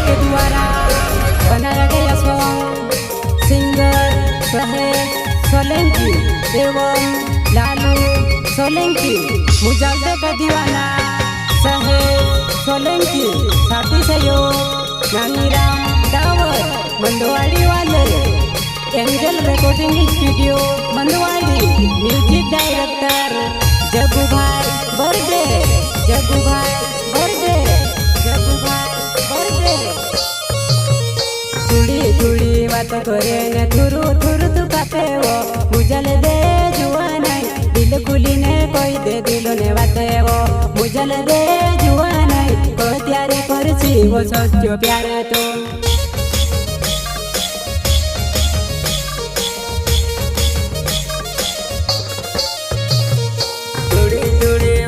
के द्वारा बनाया गया सॉन्ग सिंगर सहेज सोलंकी एवं लालू सोलंकी। मुजालदे का दीवाना सहेज सोलंकी, साथी सहयोग नानीराम डावर मंदवाड़ी वाले, Angel recording studio Mandwadi, music director Jaggu Bhai Barde, Jaggu Bhai Barde, Jaggu Bhai birthday. जुड़ी जुड़ी बात करे ने थुरु थुरु तू कापे वो, मुझल दे जुआ नहीं दिल खुली ने कोई दे दिलो ने बाते वो, मुझल दे जुआ नहीं को त्यारे करछी वो सच्चो प्यार तो।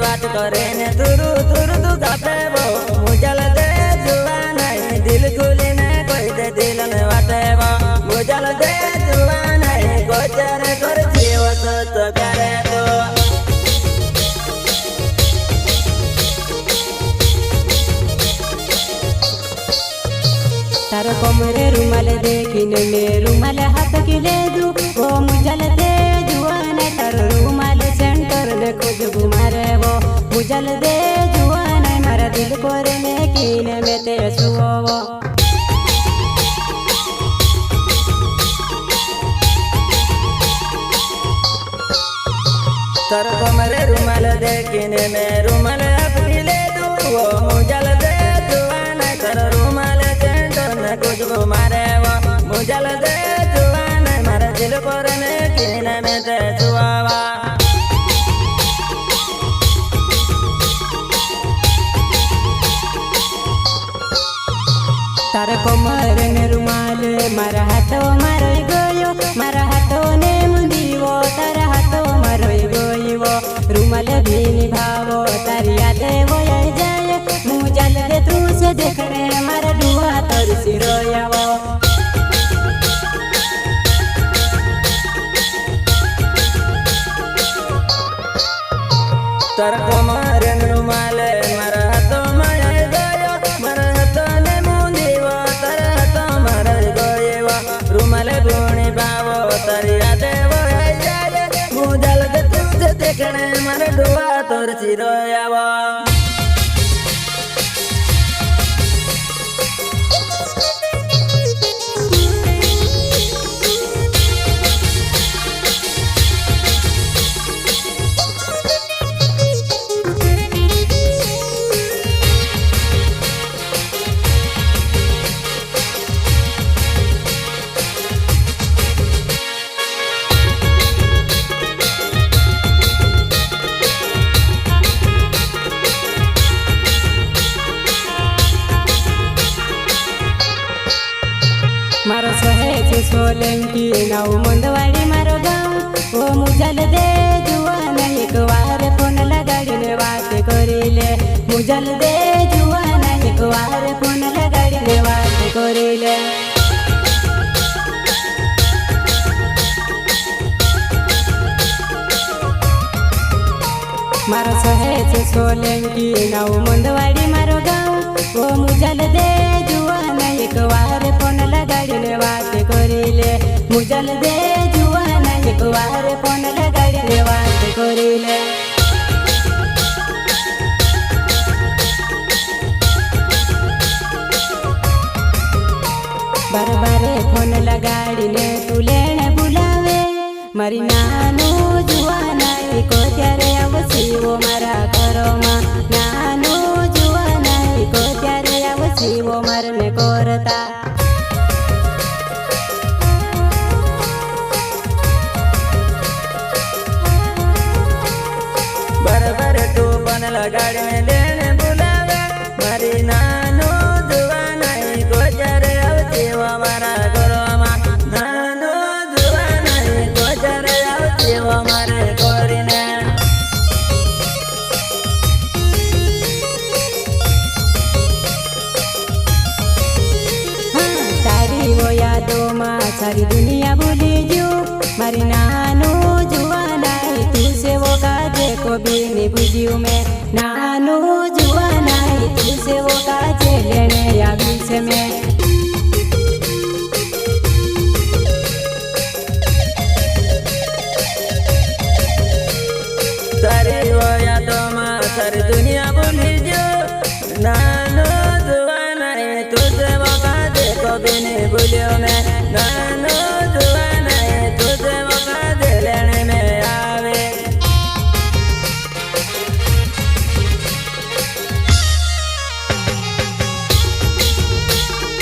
बात करे ने तुरु तुरु तू गाते वो, मुझल दे जुआ नहीं दिल खुली ने कोई दे दिल ने बाते वो, मुझल दे जुआ नहीं को तेरे कर जीव सत प्यारे तो। तारो कमरे रुमाल देखिने में रुमाल हाथ किले दू वो, मुझल दे जुआ नहीं तारो रुमाल सेंटर ने खोज घुमारे वो, मुझल दे जुआ नहीं मारा दिल कोरे में कीने में ते सुओ वो। तारो कमरे रुमाल देखिने में रुमाल हाथ किले दू वो, मुझल दे जुआ नहीं तारो रुमाल सेंटर ने खोज घुमारे वो, मुझल दे जुआ नहीं मारा दिल कोरे में कीने में ते सुओ वो। तार कमर ने रुमाल मारा हाथ मारो गयो, मारा हाथ ने मुंदीवो तारा हाथ मारो गयो, रुमाल भी निभावो तारी याद वो जाए, मुझल दे तू से देखने मारा दुआ तर सिरोयावो। तार कमर ने रुमाल मारा हाथ मारो गयो, मारा हाथ ने मुंदीवो तारा हाथ मारो गयो, रुमाल गुणी बावो तारी याद वो जाए, मुझल दे तू से देखने मारा दुआ तर सिरोयावो। मारो सहेज सोलंकी नाव मंदवाड़ी मारो गाँव वो, मुझल दे जुआ नहीं एक बार फोन लगाड़ीने बात करीले, मुझल दे जुआ नहीं एक बार फोन लगाड़ीने बात करीले। मारो सहेज सोलंकी नाव मंदवाड़ी मारो गाँव वो, मुझल दे जुआ नहीं एक बार फोन लगाड़ीने बात करीले, मुझल दे जुआ नहीं एक बार फोन लगाड़ीने बात करीले। बार बारे फोन लगाड़ीने तू लेने बुलावे, मारी नानू जुआ नहीं को त्यारे आवसी वो मारा करो माँ, नानू जुआ नहीं को त्यारे आवसी वो मरने कोरता। बरबर तू बन लगाड़ी में लेने बुलावे, मारी नानू जुआ नहीं को त्यारे आवसी वो मारा करो माँ, नानू जुआ नहीं को त्यारे आवसी वो मारे कोरीने। तारी वो यादों माँ सारी दुनिया भूली जो, मारी नानू जुआ नहीं तू से वो काजे को भी नहीं बुझियो मैं, नानू जुआ नहीं દિવસે વો કાજે લેને આવી છે મેં તારી યાદોમાં સારી દુનિયા ભૂલી જો નાનો જુવાના એ તુજે વખતે કભી નહીં ભૂલ્યો મેં નાનો જુવાના એ તુજે વખતે લેને મેં આવે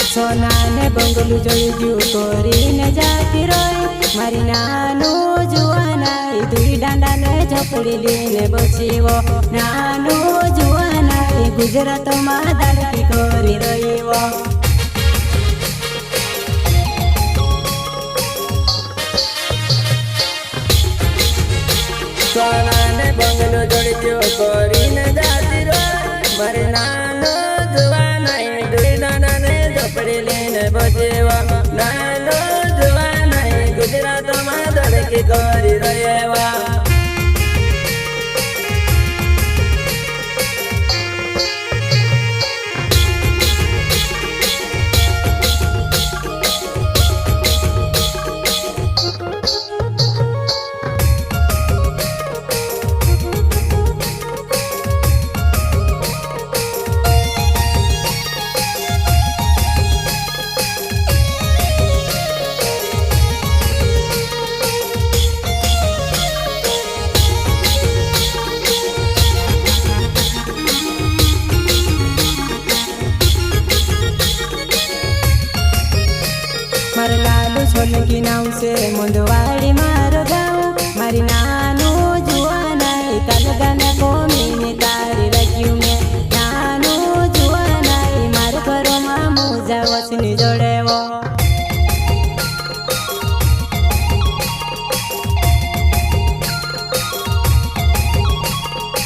સોના ને બંગલું જોઈ ગયું કોરીને જાતી રોય મારી નાનું જુવાના દુઈ દાંડા ને ઝોપડી લઈને બચીવો નાનું જુવાના ગુજરાતમાં દાડકી કરી રહ્યો સોના ને બંગલો જોડ્યો કરીને જાતી રોય મારી નાનો જુવાના દુઈ દાંડા ને ઝોપડી લઈને બચીવો નાનો જુવાના ગુજરાતમાં દાડકી કરી રહ્યા મારું લાલુ છોલકી નામ છે મોંદવાડી મારો ગાઉં મારી નાનું જુવાના કાલગાના કોમીને તારી રાખ્યું મેં નાનું જુવાના મારું ઘરોમાં મોજા વસની જોડેવો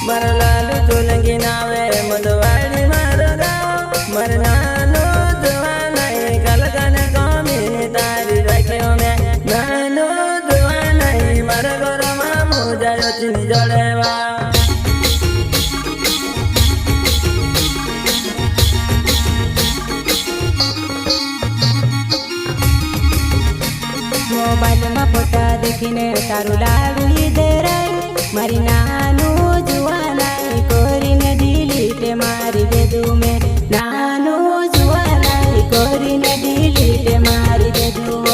મારા લાલુ છોલકી નાવે મોંદવાડી મારો ગાઉં મારા નાનો જુવાના કાલગાના કોમીને તારી રાખ્યો મેં નાનો જુવાના મારા ઘરોમાં મોજા વસની જોડેવા મોબાઈલમાં ફોટા દેખીને તારું લાડુ લીધેરાય મારી નાનું જુવાના કરીને ડિલીટ મારી દેધું મેં નાનું જુવાના કરીને ડિલીટ મારી દેધું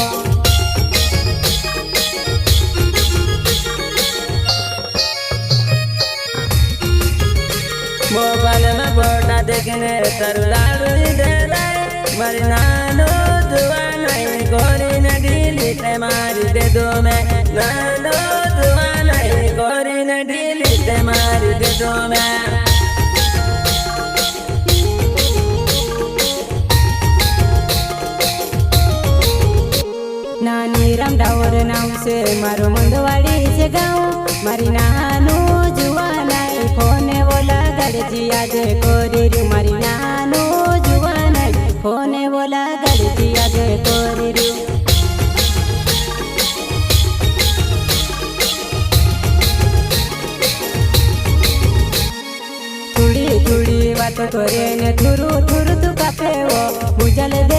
મોબાઈલમાં ફોટા દેખીને તારું લાડુ લીધેરાય મારી નાનો જુવાના કરીને ડિલીટ મારી દેધો મેં નાનો જુવાના કરીને ડિલીટ મારી દેધો મેં નાની રામડાવર નામ છે મારો મંદવાડી છે ગાઉં મારી નાનું જુવાના ફોને બોલા ગડજી આજે કરી રહ્યું મારી નાનું જુવાના ફોને બોલા ગડજી આજે કરી રહ્યું થોડી થોડી વાતો કરે ને થોડું થોડું તું કાપેવો મુજલ દે